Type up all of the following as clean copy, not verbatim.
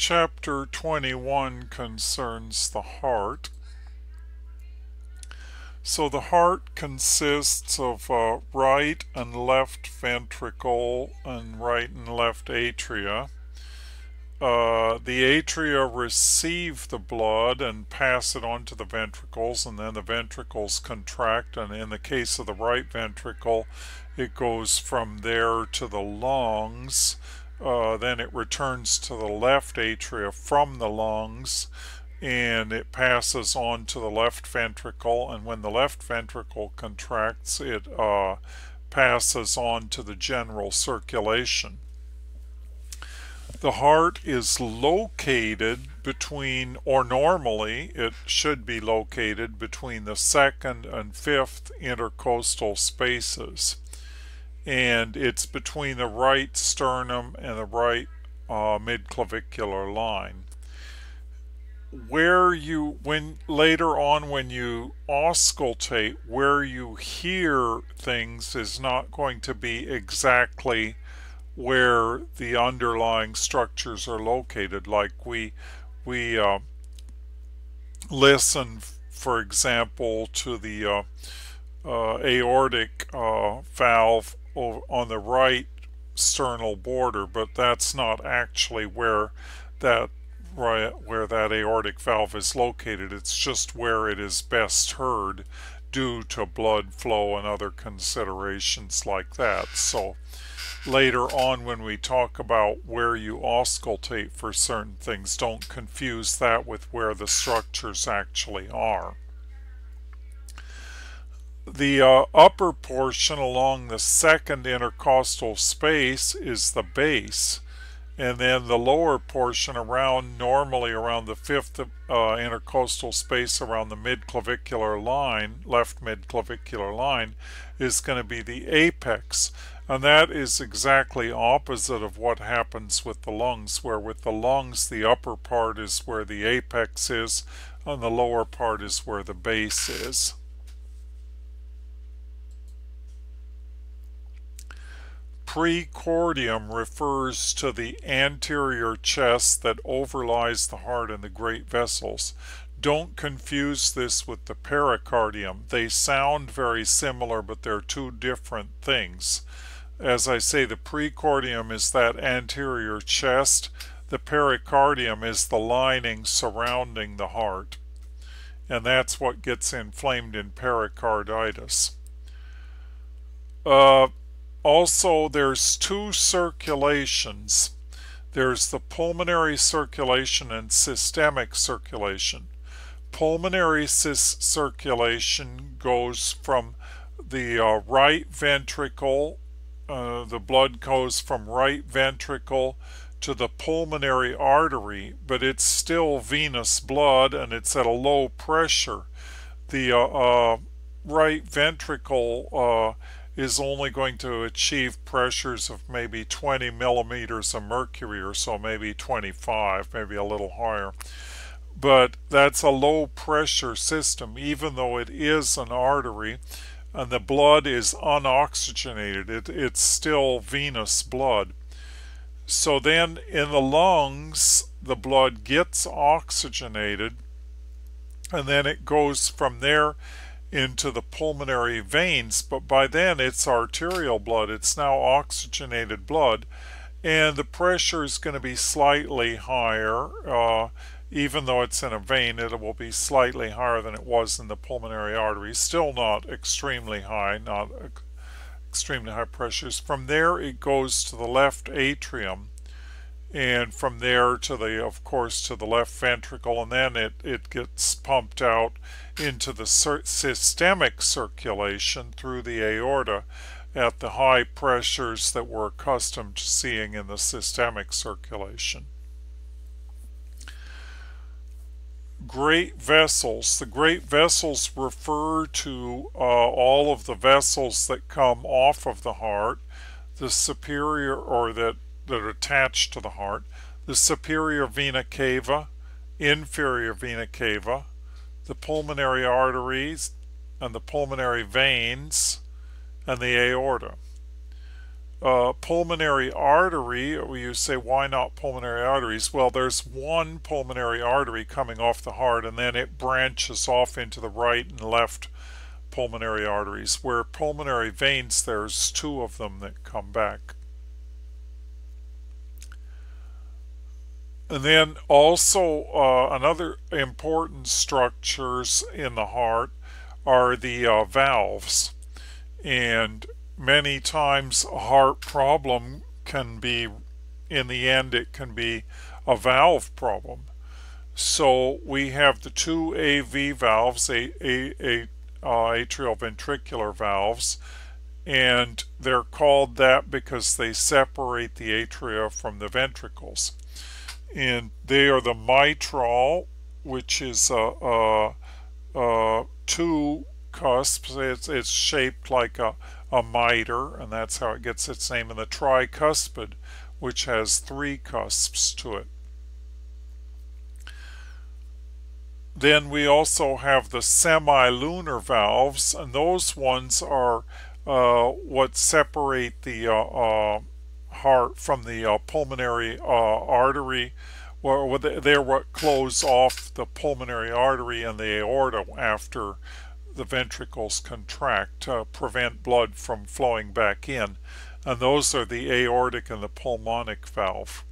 Chapter 21 concerns the heart. So the heart consists of right and left ventricle and right and left atria. The atria receive the blood and pass it on to the ventricles, and then the ventricles contract, and in the case of the right ventricle, it goes from there to the lungs. Then it returns to the left atria from the lungs, and it passes on to the left ventricle, and when the left ventricle contracts, it passes on to the general circulation. The heart is located between, or normally it should be located between the second and fifth intercostal spaces. And it's between the right sternum and the right midclavicular line. Later on when you auscultate, where you hear things is not going to be exactly where the underlying structures are located. Like we listen, for example, to the aortic valve on the right sternal border, but that's not actually where that aortic valve is located. It's just where it is best heard due to blood flow and other considerations like that. So later on, when we talk about where you auscultate for certain things, don't confuse that with where the structures actually are. The upper portion along the second intercostal space is the base, and then the lower portion normally around the fifth intercostal space around the midclavicular line, left midclavicular line, is going to be the apex. And that is exactly opposite of what happens with the lungs, where with the lungs the upper part is where the apex is and the lower part is where the base is. Precordium refers to the anterior chest that overlies the heart and the great vessels. Don't confuse this with the pericardium. They sound very similar, but they're two different things. As I say, the precordium is that anterior chest. The pericardium is the lining surrounding the heart. And that's what gets inflamed in pericarditis. Also, there's two circulations. There's the pulmonary circulation and systemic circulation. Pulmonary circulation goes from the right ventricle. The blood goes from right ventricle to the pulmonary artery, but it's still venous blood and it's at a low pressure. The right ventricle is only going to achieve pressures of maybe 20 millimeters of mercury or so, maybe 25, maybe a little higher. But that's a low pressure system, even though it is an artery and the blood is unoxygenated. It's still venous blood. So then in the lungs, the blood gets oxygenated, and then it goes from there into the pulmonary veins, but by then it's arterial blood. It's now oxygenated blood, and the pressure is going to be slightly higher. Even though it's in a vein, it will be slightly higher than it was in the pulmonary artery. Still not extremely high, not extremely high pressures. From there it goes to the left atrium, and from there to the, of course, to the left ventricle, and then it gets pumped out into the systemic circulation through the aorta at the high pressures that we're accustomed to seeing in the systemic circulation. Great vessels. The great vessels refer to all of the vessels that come off of the heart, the superior, or that are attached to the heart, the superior vena cava, inferior vena cava, the pulmonary arteries and the pulmonary veins, and the aorta. pulmonary artery, or you say, why not pulmonary arteries? Well, there's one pulmonary artery coming off the heart, and then it branches off into the right and left pulmonary arteries. Where pulmonary veins, there's two of them that come back. And then also another important structures in the heart are the valves. And many times a heart problem can be, in the end, it can be a valve problem. So we have the two AV valves, atrioventricular valves, and they're called that because they separate the atria from the ventricles. And they are the mitral, which is two cusps. It's shaped like a mitre, and that's how it gets its name, and the tricuspid, which has three cusps to it. Then we also have the semilunar valves, and those ones are what separate the heart from the pulmonary artery. Well, they're what close off the pulmonary artery and the aorta after the ventricles contract to prevent blood from flowing back in. And those are the aortic and the pulmonic valve.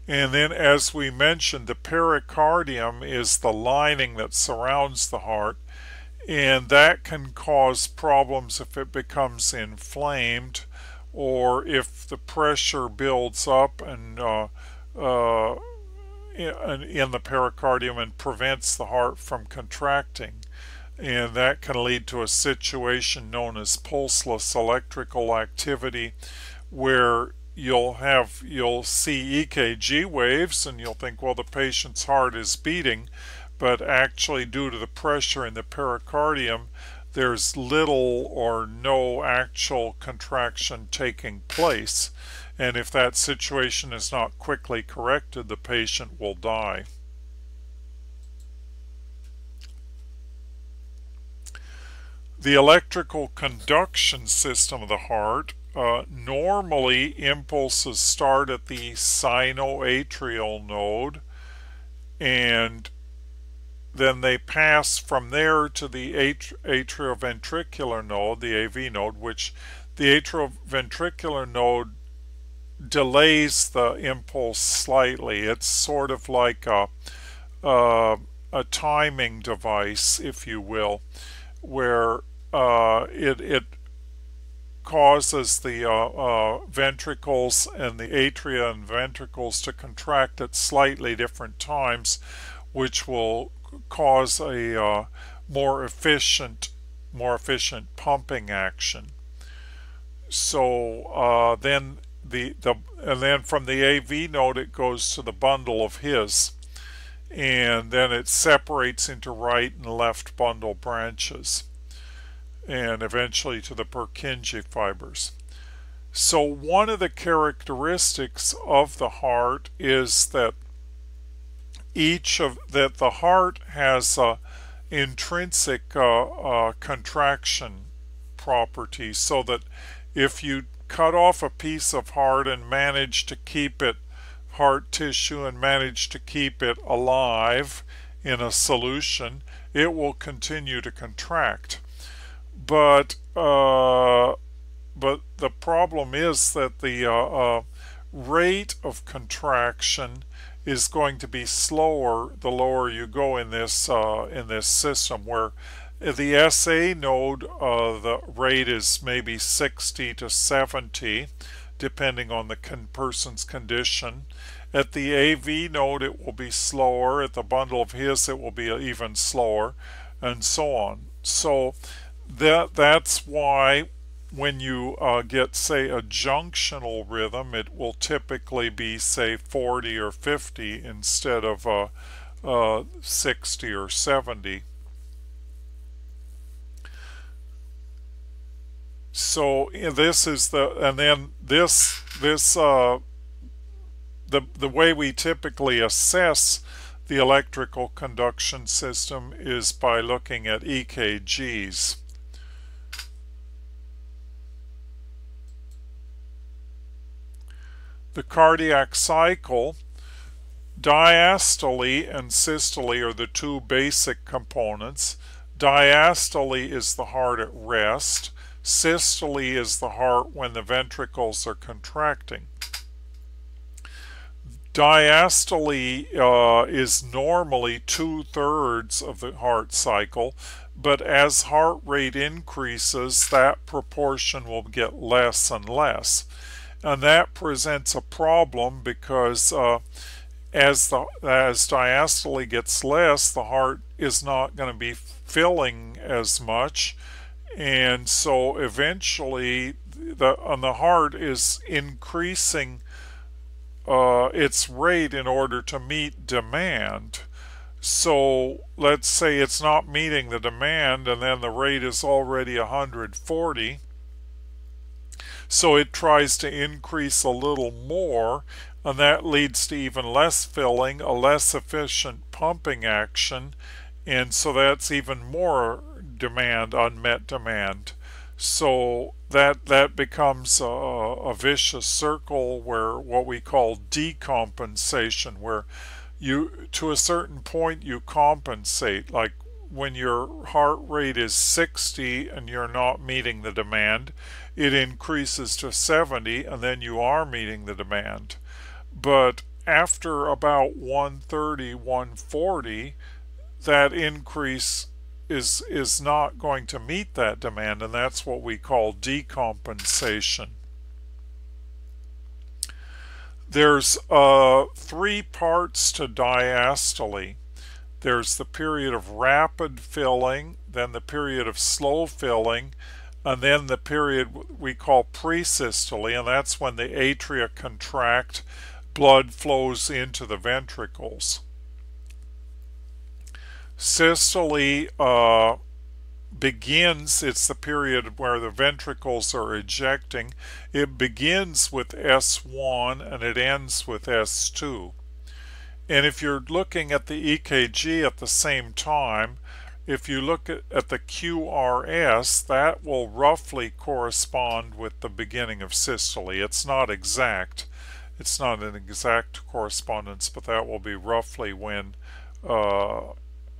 And then, as we mentioned, the pericardium is the lining that surrounds the heart, and that can cause problems if it becomes inflamed, or if the pressure builds up and in the pericardium and prevents the heart from contracting. And that can lead to a situation known as pulseless electrical activity, where you'll see EKG waves and you'll think, well, the patient's heart is beating, but actually due to the pressure in the pericardium, there's little or no actual contraction taking place. And if that situation is not quickly corrected, the patient will die. The electrical conduction system of the heart, normally impulses start at the sinoatrial node, and then they pass from there to the atrioventricular node, the AV node, which the atrioventricular node delays the impulse slightly. It's sort of like a timing device, if you will, where it causes the ventricles and the atria and ventricles to contract at slightly different times, which will cause a more efficient pumping action. So then and then from the AV node it goes to the bundle of His, and then it separates into right and left bundle branches, and eventually to the Purkinje fibers. So one of the characteristics of the heart is that the heart has intrinsic contraction properties, so that if you cut off a piece of heart and manage to keep it, heart tissue, and manage to keep it alive in a solution, it will continue to contract. But the problem is that the rate of contraction is going to be slower the lower you go in this system, where the SA node, the rate is maybe 60 to 70, depending on the person's condition. At the AV node, it will be slower. At the bundle of His, it will be even slower, and so on. So that's why when you get, say, a junctional rhythm, it will typically be, say, 40 or 50 instead of 60 or 70. So this is the way we typically assess the electrical conduction system is by looking at EKGs. The cardiac cycle, diastole and systole are the two basic components. Diastole is the heart at rest. Systole is the heart when the ventricles are contracting. Diastole is normally 2/3 of the heart cycle, but as heart rate increases, that proportion will get less and less. And that presents a problem because as diastole gets less, the heart is not going to be filling as much, and so eventually the heart is increasing its rate in order to meet demand. So let's say it's not meeting the demand and then the rate is already 140. So it tries to increase a little more, and that leads to even less filling, a less efficient pumping action, and so that's even more demand, unmet demand. So that becomes a vicious circle where what we call decompensation, where you to a certain point you compensate. Like when your heart rate is 60 and you're not meeting the demand, it increases to 70 and then you are meeting the demand. But after about 130, 140, that increase is not going to meet that demand, and that's what we call decompensation. There's 3 parts to diastole. There's the period of rapid filling, then the period of slow filling, and then the period we call presystole, and that's when the atria contract, blood flows into the ventricles. Systole begins, it's the period where the ventricles are ejecting. It begins with S1 and it ends with S2. And if you're looking at the EKG at the same time, if you look at the QRS, that will roughly correspond with the beginning of systole. It's not exact. It's not an exact correspondence, but that will be roughly when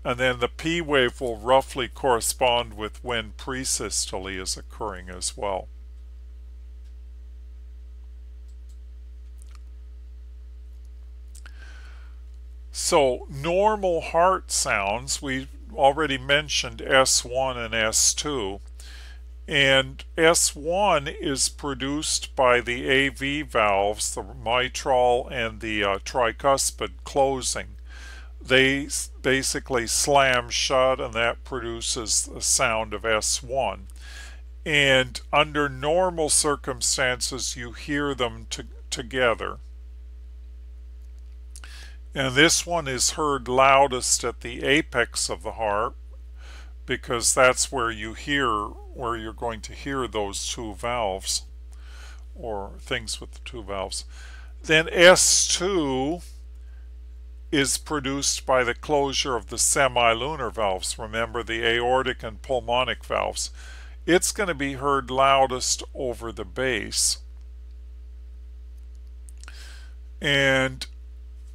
and then the P wave will roughly correspond with when presystole is occurring as well. So normal heart sounds, we already mentioned S1 and S2. And S1 is produced by the AV valves, the mitral and the tricuspid closing. They basically slam shut and that produces the sound of S1. And under normal circumstances you hear them together. And this one is heard loudest at the apex of the heart because that's where you're going to hear those 2 valves or things with the 2 valves. Then S2 is produced by the closure of the semilunar valves. Remember, the aortic and pulmonic valves. It's going to be heard loudest over the bass. And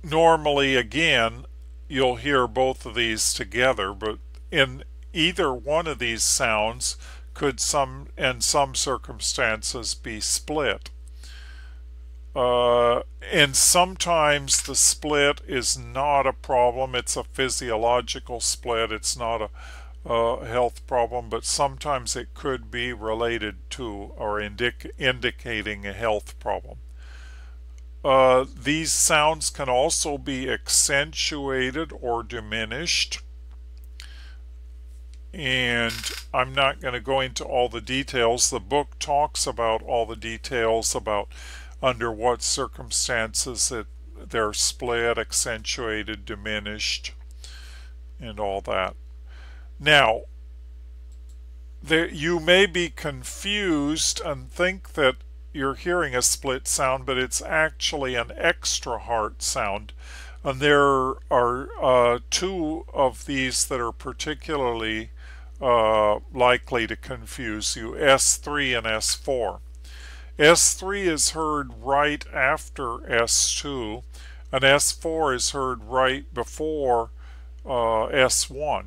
normally, again, you'll hear both of these together, but in either one of these sounds could in some circumstances be split. And sometimes the split is not a problem. It's a physiological split. It's not a health problem, but sometimes it could be related to or indicating a health problem. These sounds can also be accentuated or diminished. And I'm not going to go into all the details. The book talks about all the details about under what circumstances they're split, accentuated, diminished, and all that. Now, you may be confused and think that you're hearing a split sound, but it's actually an extra heart sound. And there are 2 of these that are particularly likely to confuse you, S3 and S4. S3 is heard right after S2, and S4 is heard right before S1.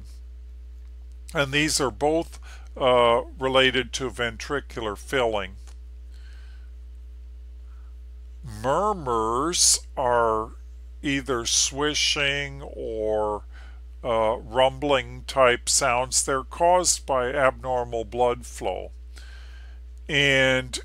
And these are both related to ventricular filling. Murmurs are either swishing or rumbling type sounds. They're caused by abnormal blood flow. And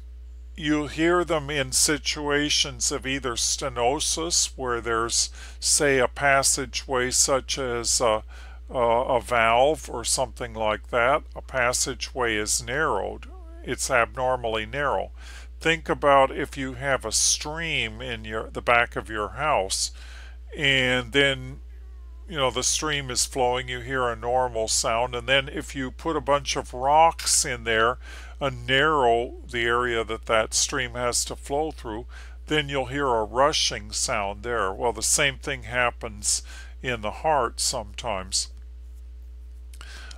you hear them in situations of either stenosis, where there's, say, a passageway such as a valve or something like that. A passageway is narrowed. It's abnormally narrow. Think about if you have a stream in the back of your house, and then the stream is flowing, you hear a normal sound, and then if you put a bunch of rocks in there and narrow the area that stream has to flow through, then you'll hear a rushing sound there. Well, the same thing happens in the heart sometimes.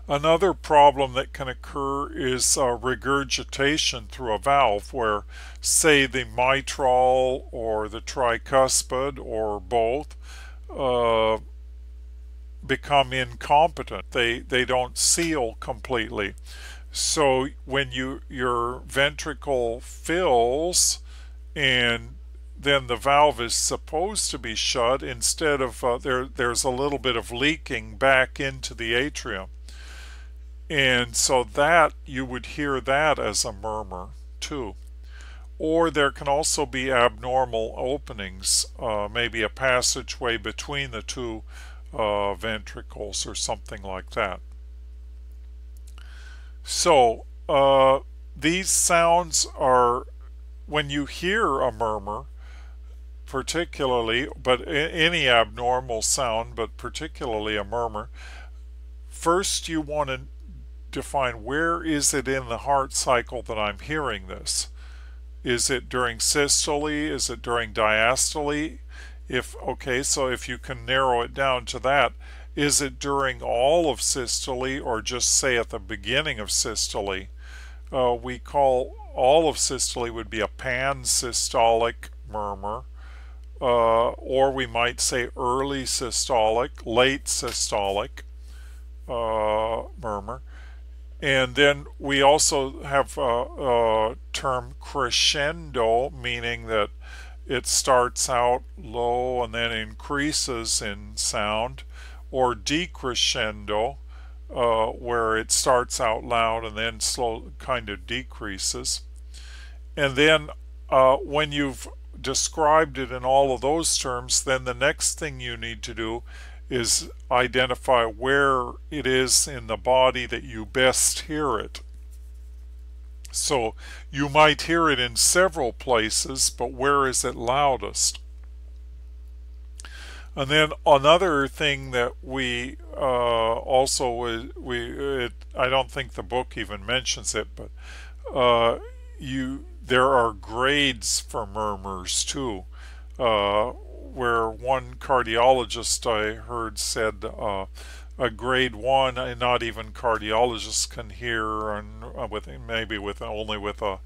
Another problem that can occur is regurgitation through a valve, where, say, the mitral or the tricuspid or both become incompetent. They don't seal completely. So when your ventricle fills and then the valve is supposed to be shut, instead of there's a little bit of leaking back into the atrium. And so that you would hear that as a murmur too. Or there can also be abnormal openings, maybe a passageway between the two ventricles or something like that. So these sounds are, when you hear a murmur, particularly, but any abnormal sound, but particularly a murmur, first you want to define, where is it in the heart cycle that I'm hearing this? Is it during systole? Is it during diastole? So if you can narrow it down to that, is it during all of systole, or just say at the beginning of systole? We call all of systole would be a pansystolic murmur, or we might say early systolic, late systolic murmur. And then we also have a term crescendo, meaning that it starts out low and then increases in sound, or decrescendo, where it starts out loud and then slow kind of decreases. And then when you've described it in all of those terms, then the next thing you need to do is identify where it is in the body that you best hear it. So you might hear it in several places, but where is it loudest? And then another thing that we I don't think the book even mentions it, but there are grades for murmurs too, where one cardiologist I heard said a grade 1, and not even cardiologists can hear, and only with a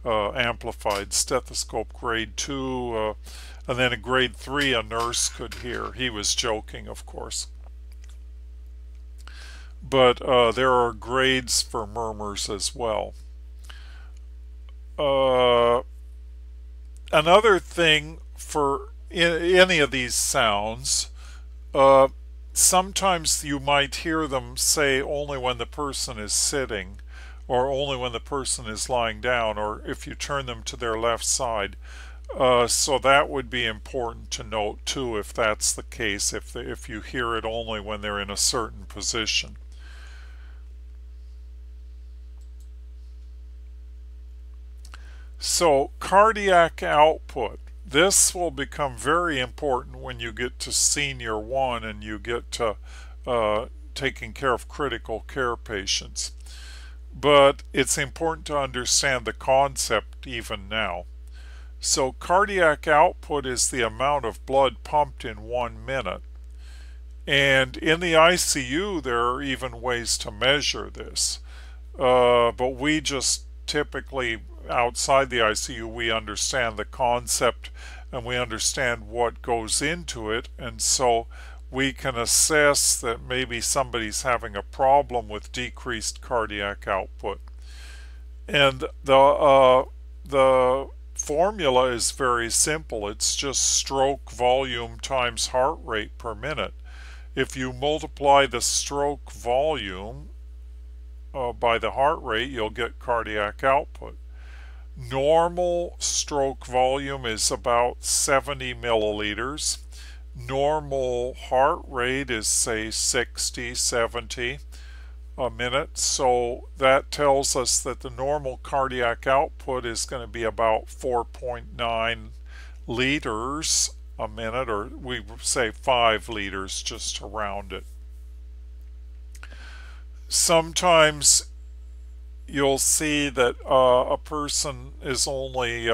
amplified stethoscope. Grade 2, and then a grade 3 a nurse could hear. He was joking, of course. But there are grades for murmurs as well. Another thing for any of these sounds, sometimes you might hear them, say, only when the person is sitting, or only when the person is lying down, or if you turn them to their left side. So that would be important to note too, if that's the case, if you hear it only when they're in a certain position. So cardiac output. This will become very important when you get to senior 1 and you get to taking care of critical care patients. But it's important to understand the concept even now. So cardiac output is the amount of blood pumped in 1 minute. And in the ICU there are even ways to measure this. But we just typically outside the ICU, we understand the concept and we understand what goes into it, and so we can assess that maybe somebody's having a problem with decreased cardiac output. And the formula is very simple. It's just stroke volume times heart rate per minute. If you multiply the stroke volume by the heart rate, you'll get cardiac output. Normal stroke volume is about 70 milliliters. Normal heart rate is, say, 60, 70 a minute. So that tells us that the normal cardiac output is going to be about 4.9 liters a minute, or we say 5 liters just to round it. Sometimes you'll see that a person is only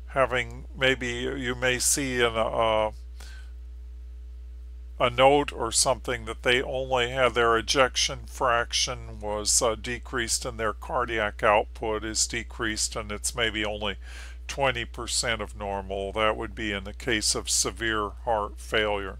having, maybe you may see in a note or something that they only had their ejection fraction was decreased and their cardiac output is decreased, and it's maybe only 20% of normal. That would be in the case of severe heart failure.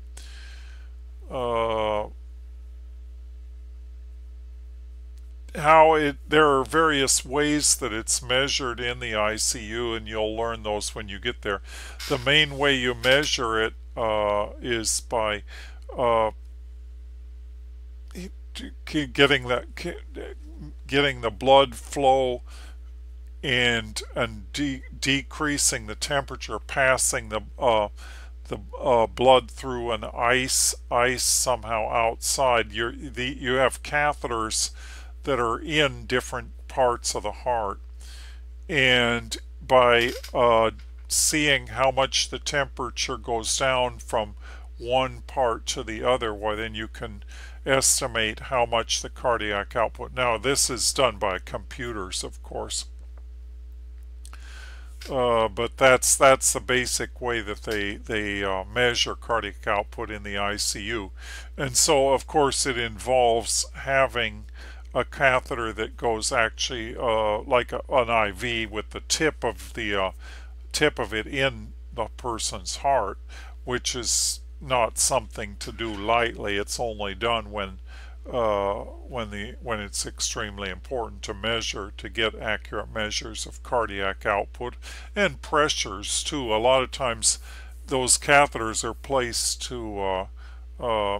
There are various ways that it's measured in the ICU, and you'll learn those when you get there. The main way you measure it is by getting the blood flow and decreasing the temperature, passing the blood through an ice somehow outside. You have catheters that are in different parts of the heart, and by seeing how much the temperature goes down from one part to the other, well, then you can estimate how much the cardiac output. Now this is done by computers, of course, but that's the basic way that they measure cardiac output in the ICU. And so of course it involves having a catheter that goes actually like an IV with the tip of it in the person's heart, which is not something to do lightly. It's only done when it's extremely important to get accurate measures of cardiac output and pressures too. A lot of times those catheters are placed to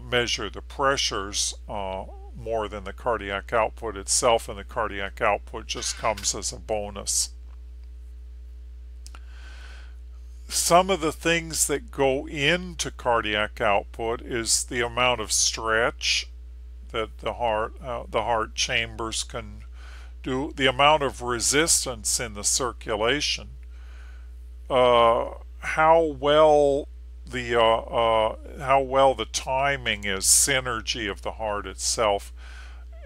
measure the pressures more than the cardiac output itself, and the cardiac output just comes as a bonus. Some of the things that go into cardiac output is the amount of stretch that the heart chambers can do, the amount of resistance in the circulation, how well the timing is, synergy of the heart itself,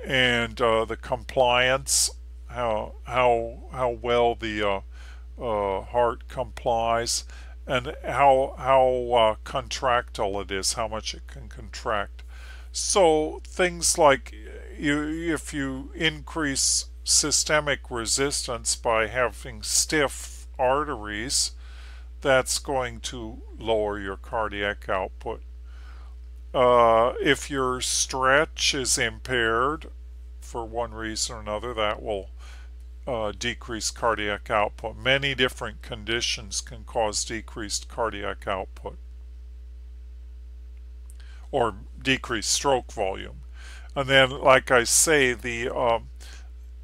and the compliance, how well the heart complies, and how contractile it is, how much it can contract. So things like if you increase systemic resistance by having stiff arteries, that's going to lower your cardiac output. If your stretch is impaired for one reason or another, that will decrease cardiac output. Many different conditions can cause decreased cardiac output or decreased stroke volume. And then, like I say, the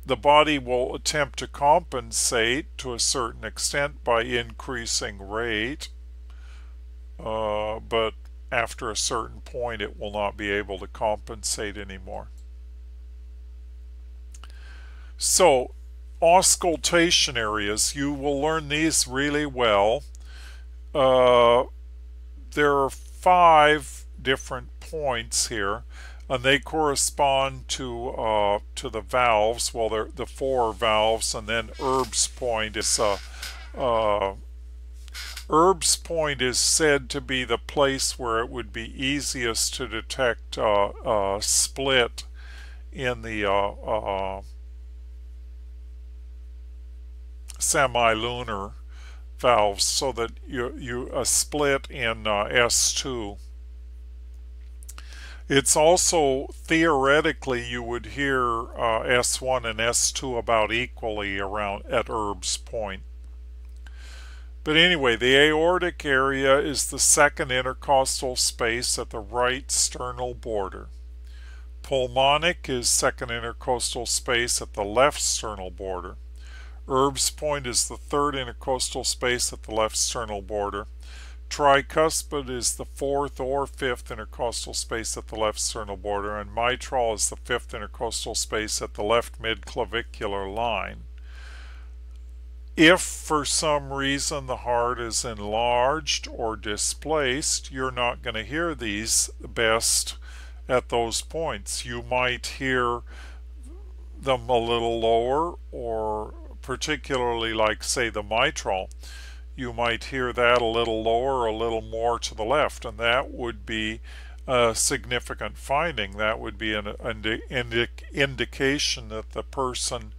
body will attempt to compensate to a certain extent by increasing rate, but after a certain point it will not be able to compensate anymore. So auscultation areas, you will learn these really well. There are 5 different points here, and they correspond to the valves. Well, they're the 4 valves, and then Erb's point is Erb's point is said to be the place where it would be easiest to detect split in the semilunar valves, so that you a split in S2. It's also theoretically you would hear S1 and S2 about equally around at Erb's point. But anyway, the aortic area is the second intercostal space at the right sternal border. Pulmonic is second intercostal space at the left sternal border. Erb's point is the third intercostal space at the left sternal border. Tricuspid is the fourth or fifth intercostal space at the left sternal border, and mitral is the fifth intercostal space at the left midclavicular line. If for some reason the heart is enlarged or displaced, you're not going to hear these best at those points. You might hear them a little lower, or particularly like, say, the mitral, you might hear that a little lower or a little more to the left, and that would be a significant finding. That would be an indication that the person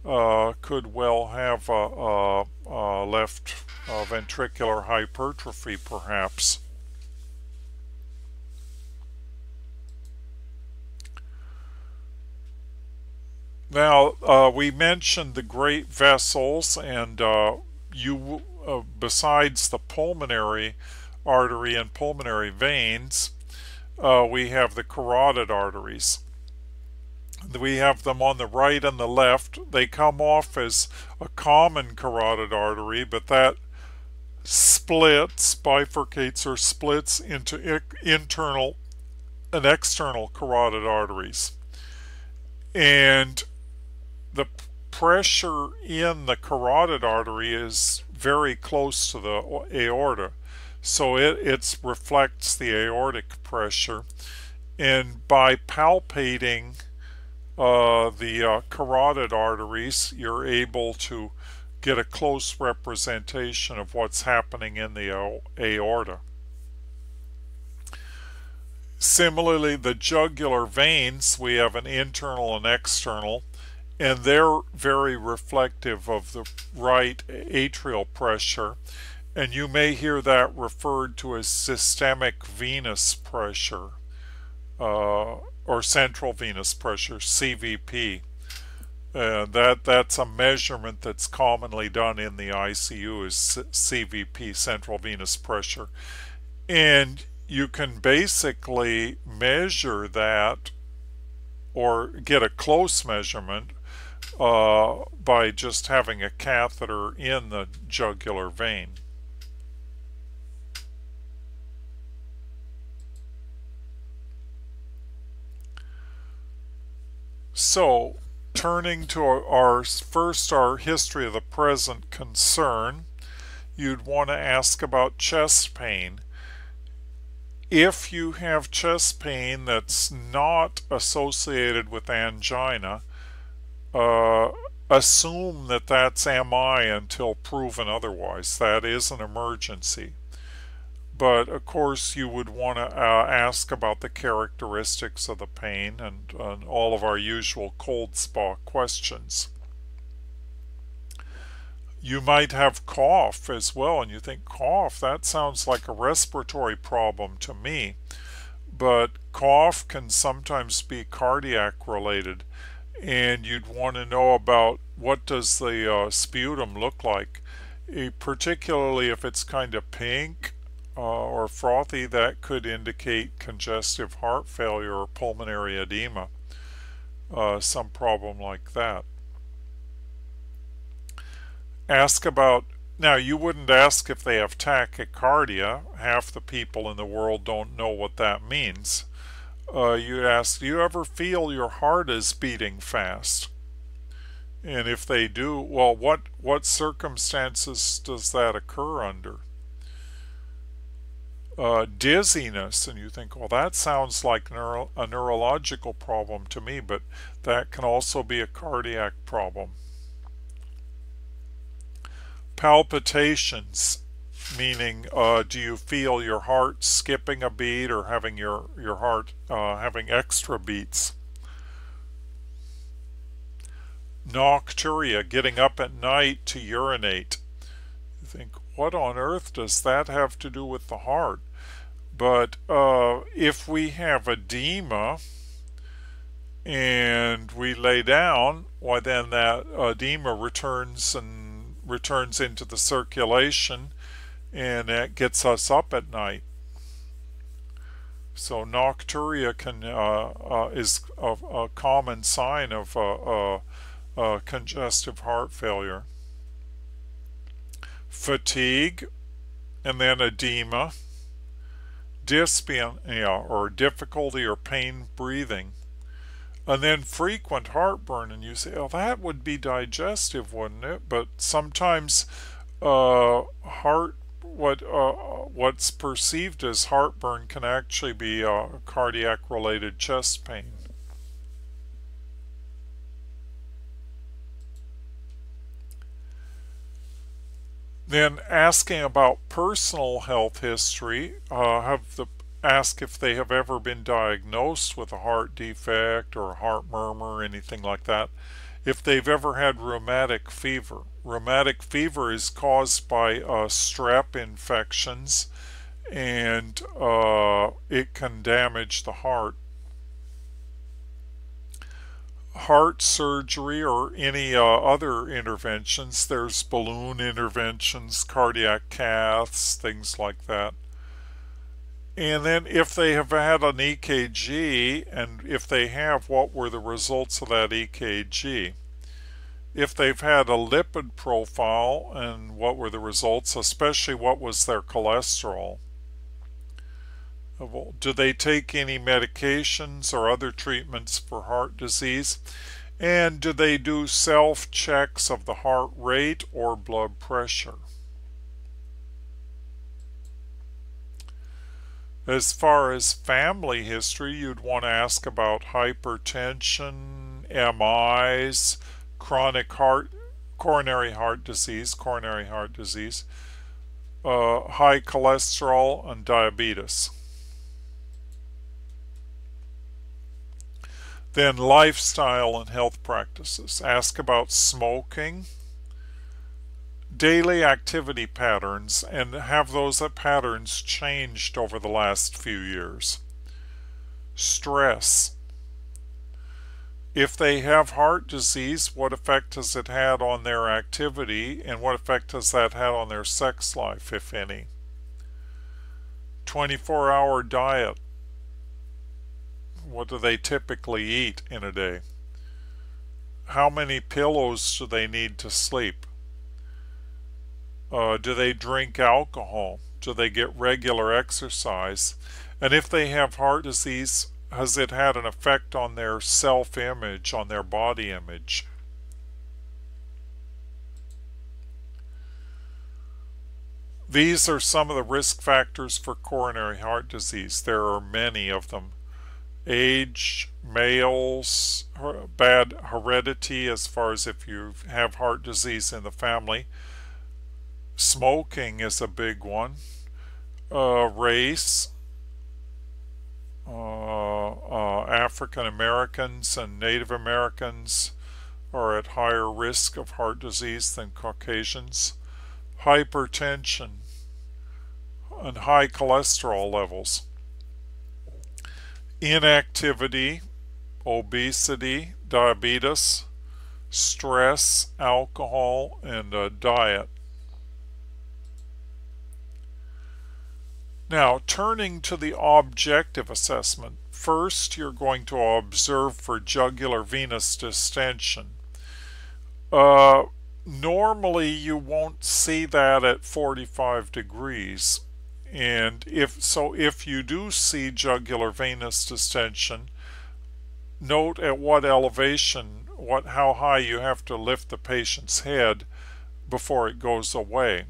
could well have a left ventricular hypertrophy, perhaps. Now, we mentioned the great vessels, and besides the pulmonary artery and pulmonary veins, we have the carotid arteries. We have them on the right and the left. They come off as a common carotid artery, but that bifurcates or splits into internal and external carotid arteries. And the pressure in the carotid artery is very close to the aorta, so it reflects the aortic pressure, and by palpating the carotid arteries, you're able to get a close representation of what's happening in the aorta. Similarly, the jugular veins, we have an internal and external, and they're very reflective of the right atrial pressure, and you may hear that referred to as systemic venous pressure, or central venous pressure, CVP. That's a measurement that's commonly done in the ICU, is CVP, central venous pressure. And you can basically measure that, or get a close measurement, by just having a catheter in the jugular vein. So, turning to our history of the present concern, you'd want to ask about chest pain. If you have chest pain that's not associated with angina, assume that that's MI until proven otherwise. That is an emergency. But of course you would want to ask about the characteristics of the pain and all of our usual cold spa questions. You might have cough as well, and you think, cough, that sounds like a respiratory problem to me. But cough can sometimes be cardiac related, and you'd want to know about what does the sputum look like, particularly if it's kind of pink or frothy. That could indicate congestive heart failure or pulmonary edema, some problem like that. Ask about, now you wouldn't ask if they have tachycardia. Half the people in the world don't know what that means. You'd ask, do you ever feel your heart is beating fast? And if they do, well, what circumstances does that occur under? Dizziness, and you think, well, that sounds like a neurological problem to me, but that can also be a cardiac problem. Palpitations, meaning do you feel your heart skipping a beat or having your heart having extra beats? Nocturia, getting up at night to urinate. You think, what on earth does that have to do with the heart? But if we have edema and we lay down, why then that edema returns into the circulation, and that gets us up at night. So nocturia is a common sign of congestive heart failure. Fatigue, and then edema, dyspnea or difficulty or pain breathing, and then frequent heartburn. And you say, oh, that would be digestive, wouldn't it? But sometimes what's perceived as heartburn can actually be cardiac related chest pain. Then asking about personal health history, ask if they have ever been diagnosed with a heart defect or a heart murmur or anything like that. If they've ever had rheumatic fever. Rheumatic fever is caused by strep infections, and it can damage the heart. Heart surgery or any other interventions. There's balloon interventions, cardiac caths, things like that. And then if they have had an EKG, and if they have, what were the results of that EKG? If they've had a lipid profile, and what were the results, especially what was their cholesterol? Do they take any medications or other treatments for heart disease? And do they do self-checks of the heart rate or blood pressure? As far as family history, you'd want to ask about hypertension, MIs, coronary heart disease, high cholesterol, and diabetes. Then lifestyle and health practices. Ask about smoking, daily activity patterns, and have those patterns changed over the last few years. Stress. If they have heart disease, what effect has it had on their activity, and what effect has that had on their sex life, if any? 24-hour diet. What do they typically eat in a day? How many pillows do they need to sleep? Do they drink alcohol? Do they get regular exercise? And if they have heart disease, has it had an effect on their self-image, on their body image? These are some of the risk factors for coronary heart disease. There are many of them. Age, males, bad heredity as far as if you have heart disease in the family. Smoking is a big one. Race. African Americans and Native Americans are at higher risk of heart disease than Caucasians. Hypertension and high cholesterol levels. Inactivity, obesity, diabetes, stress, alcohol, and diet. Now, turning to the objective assessment. First, you're going to observe for jugular venous distension. Normally, you won't see that at 45 degrees. And if you do see jugular venous distension, note at what elevation, how high you have to lift the patient's head before it goes away.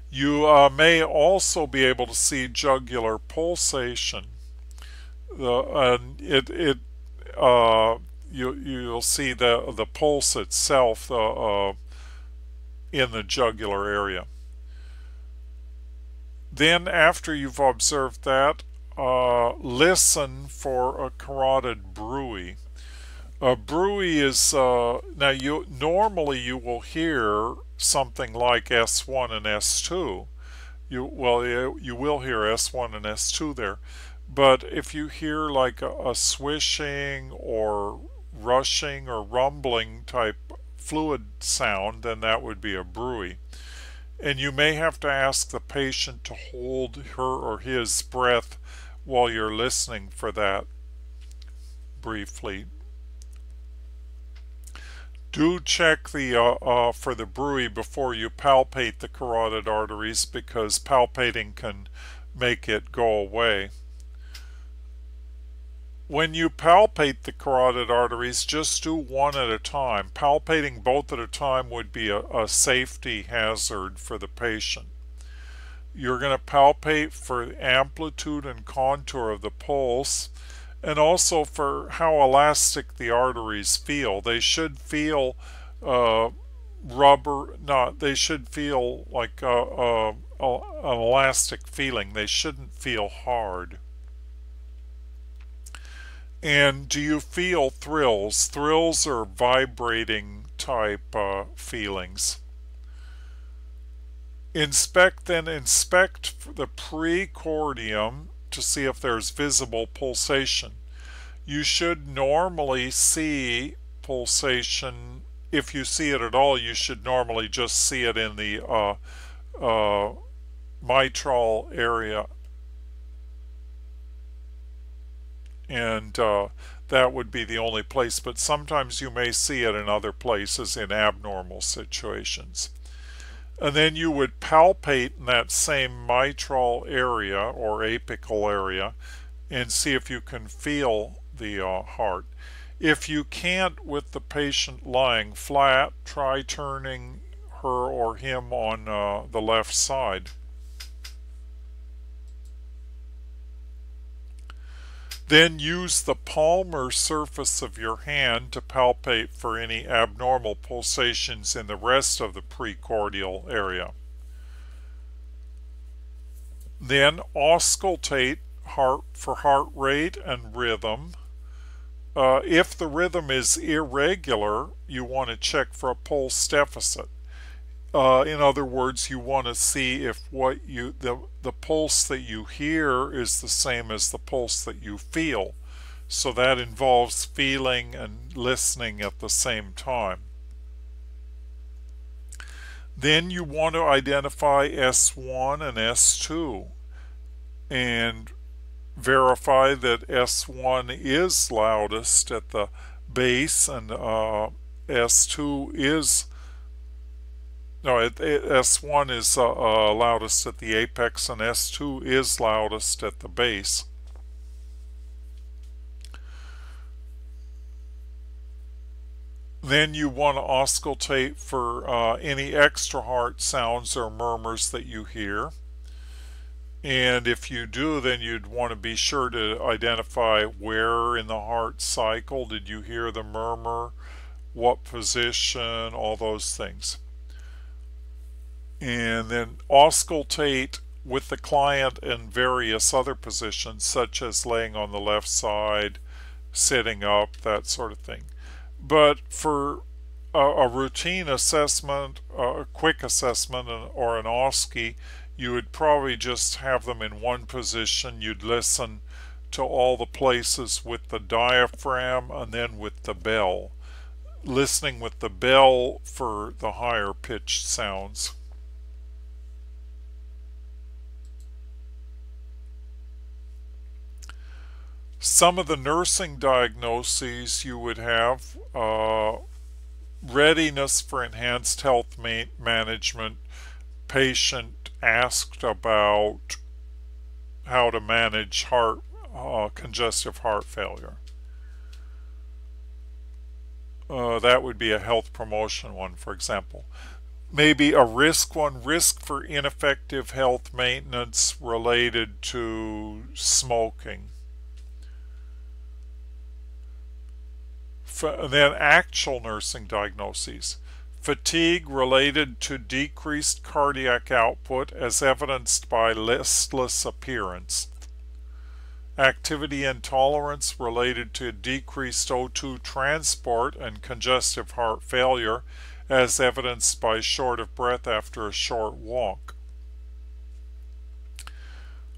You may also be able to see jugular pulsation. You'll see the pulse itself in the jugular area. Then after you've observed that, listen for a carotid bruit. A bruit is, now normally you will hear something like S1 and S2. You will hear S1 and S2 there. But if you hear like a swishing or rushing or rumbling type fluid sound, then that would be a bruit. And you may have to ask the patient to hold her or his breath while you're listening for that briefly. Do check for the bruit before you palpate the carotid arteries, because palpating can make it go away. When you palpate the carotid arteries, just do one at a time. Palpating both at a time would be a safety hazard for the patient. You're going to palpate for amplitude and contour of the pulse, and also for how elastic the arteries feel. They should feel they should feel like an elastic feeling. They shouldn't feel hard. And do you feel thrills? Thrills are vibrating type feelings. Inspect the precordium to see if there's visible pulsation. You should normally see pulsation. If you see it at all, you should normally just see it in the mitral area, and that would be the only place, but sometimes you may see it in other places in abnormal situations. And then you would palpate in that same mitral area or apical area and see if you can feel the heart. If you can't with the patient lying flat, try turning her or him on the left side. Then use the palmar surface of your hand to palpate for any abnormal pulsations in the rest of the precordial area. Then auscultate for heart rate and rhythm. If the rhythm is irregular, you want to check for a pulse deficit. In other words, you want to see if the pulse that you hear is the same as the pulse that you feel. So that involves feeling and listening at the same time. Then you want to identify S1 and S2 and verify that S1 is loudest at the base and S2 is S1 is loudest at the apex and S2 is loudest at the base. Then you want to auscultate for any extra heart sounds or murmurs that you hear. And if you do, then you'd want to be sure to identify where in the heart cycle did you hear the murmur, what position, all those things. And then auscultate with the client in various other positions, such as laying on the left side, sitting up, that sort of thing. But for a routine assessment, a quick assessment, or an OSCE, you would probably just have them in one position. You'd listen to all the places with the diaphragm and then with the bell. Listening with the bell for the higher pitched sounds. Some of the nursing diagnoses you would have, readiness for enhanced health management. Patient asked about how to manage congestive heart failure. That would be a health promotion one, for example. Maybe a risk one, risk for ineffective health maintenance related to smoking. Then actual nursing diagnoses. Fatigue related to decreased cardiac output as evidenced by listless appearance. activity intolerance related to decreased O2 transport and congestive heart failure, as evidenced by short of breath after a short walk.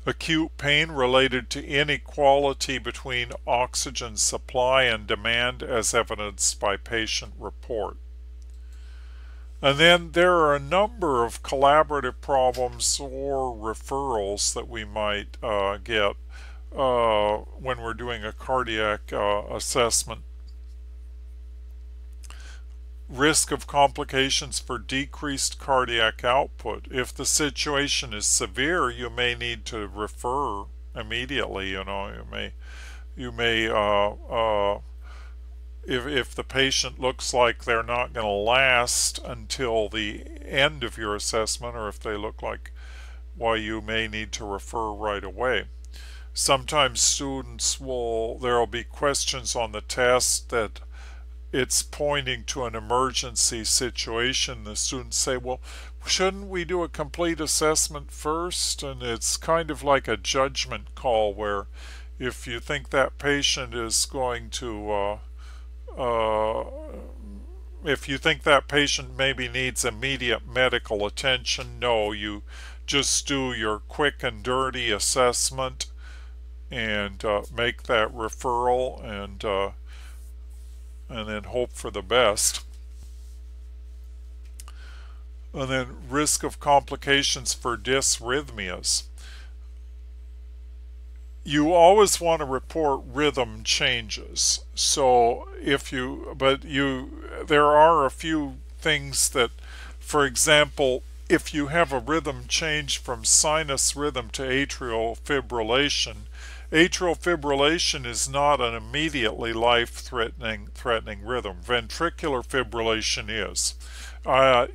Acute pain related to inequality between oxygen supply and demand, as evidenced by patient report. And then there are a number of collaborative problems or referrals that we might get when we're doing a cardiac assessment. Risk of complications for decreased cardiac output. If the situation is severe, you may need to refer immediately. You may if the patient looks like they're not going to last until the end of your assessment, or if they look like you may need to refer right away. Sometimes students there'll be questions on the test that it's pointing to an emergency situation. The students say, well, shouldn't we do a complete assessment first? And it's kind of like a judgment call, where if you think that patient is going to if you think that patient maybe needs immediate medical attention, no, you just do your quick and dirty assessment and make that referral, and then hope for the best. And then risk of complications for dysrhythmias. You always want to report rhythm changes. So there are a few things that, for example, if you have a rhythm change from sinus rhythm to atrial fibrillation, atrial fibrillation is not an immediately life-threatening rhythm. Ventricular fibrillation is.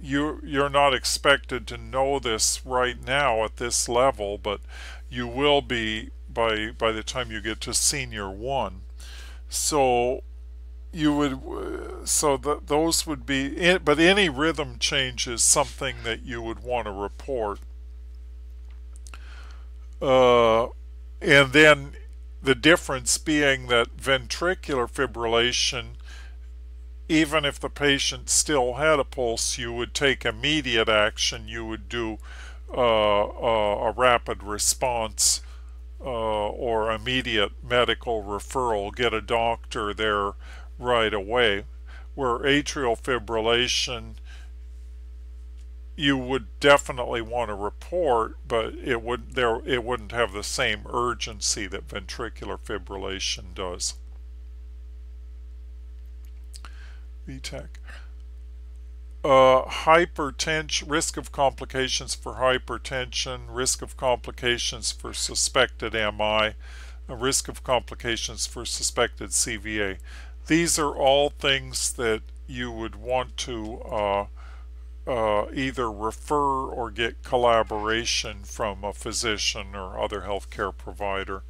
You're not expected to know this right now at this level, but you will be by the time you get to senior 1. So those would be, but any rhythm change is something that you would want to report. And then the difference being that ventricular fibrillation, even if the patient still had a pulse, you would take immediate action. You would do a rapid response or immediate medical referral, get a doctor there right away. Where atrial fibrillation, you would definitely want to report, but it wouldn't have the same urgency that ventricular fibrillation does. VTAC. Hypertension, risk of complications for hypertension, risk of complications for suspected MI, risk of complications for suspected CVA. These are all things that you would want to either refer or get collaboration from a physician or other healthcare provider.